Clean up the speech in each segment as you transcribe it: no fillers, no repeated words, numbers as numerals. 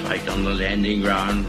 like on the landing ground.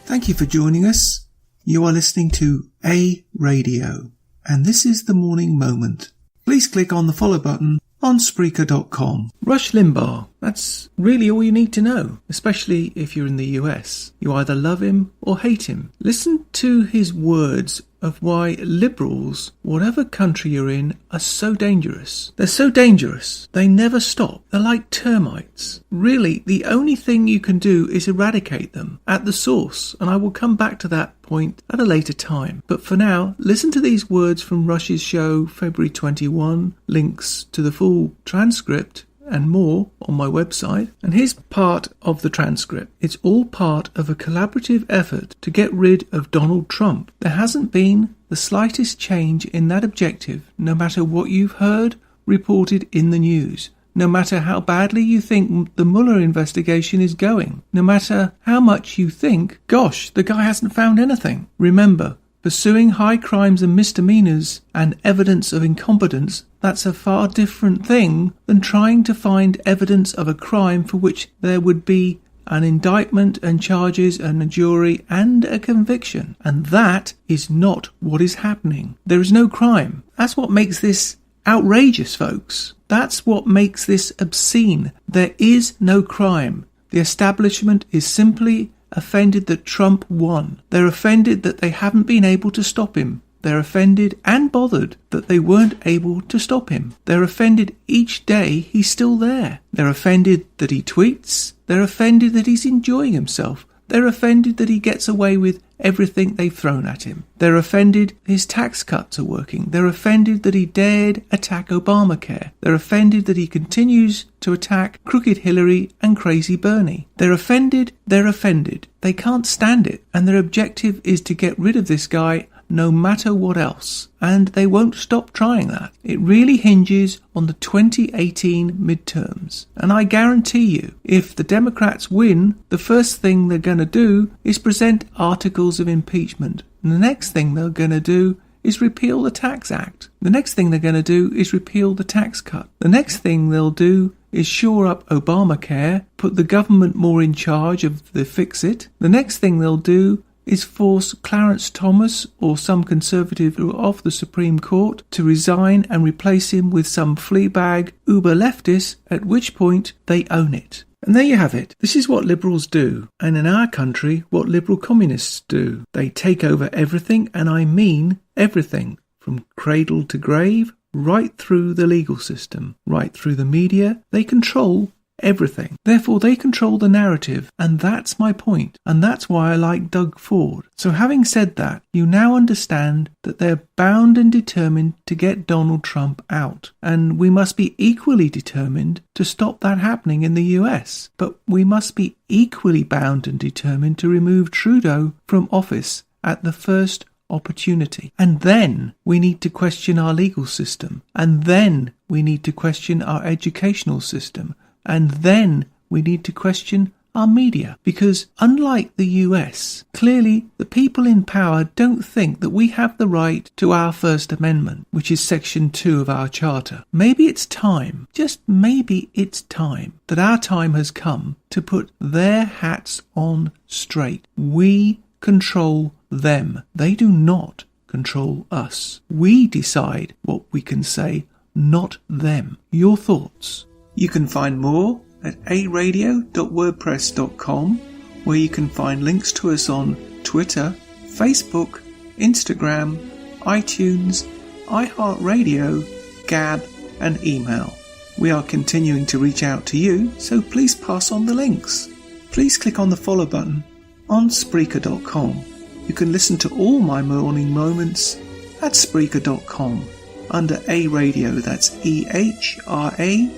Thank you for joining us. You are listening to A Radio, and this is The Morning Moment. Please click on the follow button on Spreaker.com. Rush Limbaugh, that's really all you need to know, especially if you're in the US. You either love him or hate him. Listen to his words of why liberals, whatever country you're in, are so dangerous. They're so dangerous. They never stop. They're like termites. Really, the only thing you can do is eradicate them at the source, and I will come back to that point at a later time. But for now, listen to these words from Rush's show, February 21, links to the full transcript and more on my website. And here's part of the transcript. It's all part of a collaborative effort to get rid of Donald Trump. There hasn't been the slightest change in that objective, no matter what you've heard reported in the news, no matter how badly you think the Mueller investigation is going, no matter how much you think, gosh, the guy hasn't found anything. Remember, pursuing high crimes and misdemeanors and evidence of incompetence, that's a far different thing than trying to find evidence of a crime for which there would be an indictment and charges and a jury and a conviction. And that is not what is happening. There is no crime. That's what makes this outrageous, folks. That's what makes this obscene. There is no crime. The establishment is simply offended that Trump won. They're offended that they haven't been able to stop him. They're offended and bothered that they weren't able to stop him. They're offended each day he's still there. They're offended that he tweets. They're offended that he's enjoying himself. They're offended that he gets away with everything they've thrown at him. They're offended his tax cuts are working. They're offended that he dared attack Obamacare. They're offended that he continues to attack Crooked Hillary and Crazy Bernie. They're offended. They're offended. They can't stand it. And their objective is to get rid of this guy no matter what else. And they won't stop trying that. It really hinges on the 2018 midterms. And I guarantee you, if the Democrats win, the first thing they're going to do is present articles of impeachment. And the next thing they're going to do is repeal the Tax Act. The next thing they're going to do is repeal the tax cut. The next thing they'll do is shore up Obamacare, put the government more in charge of the fix-it. The next thing they'll do is force Clarence Thomas or some conservative off the Supreme Court to resign and replace him with some fleabag uber leftist, at which point they own it. And there you have it. This is what liberals do. And in our country, what liberal communists do. They take over everything, and I mean everything, from cradle to grave, right through the legal system, right through the media. They control everything. Therefore, they control the narrative, and that's my point. And that's why I like Doug Ford. So having said that, you now understand that they're bound and determined to get Donald Trump out. And we must be equally determined to stop that happening in the US. But we must be equally bound and determined to remove Trudeau from office at the first opportunity. And then we need to question our legal system. And then we need to question our educational system. And then we need to question our media. Because unlike the US, clearly the people in power don't think that we have the right to our First Amendment, which is Section 2 of our Charter. Maybe it's time, just maybe it's time, that our time has come to put their hats on straight. We control them. They do not control us. We decide what we can say, not them. Your thoughts? You can find more at aradio.wordpress.com, where you can find links to us on Twitter, Facebook, Instagram, iTunes, iHeartRadio, Gab and email. We are continuing to reach out to you, so please pass on the links. Please click on the follow button on Spreaker.com. You can listen to all my morning moments at Spreaker.com under A Radio, that's EHRADIO,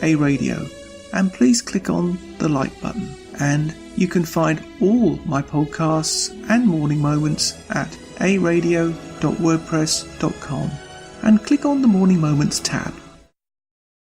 A Radio, and please click on the like button. And you can find all my podcasts and morning moments at aradio.wordpress.com and click on the Morning Moments tab.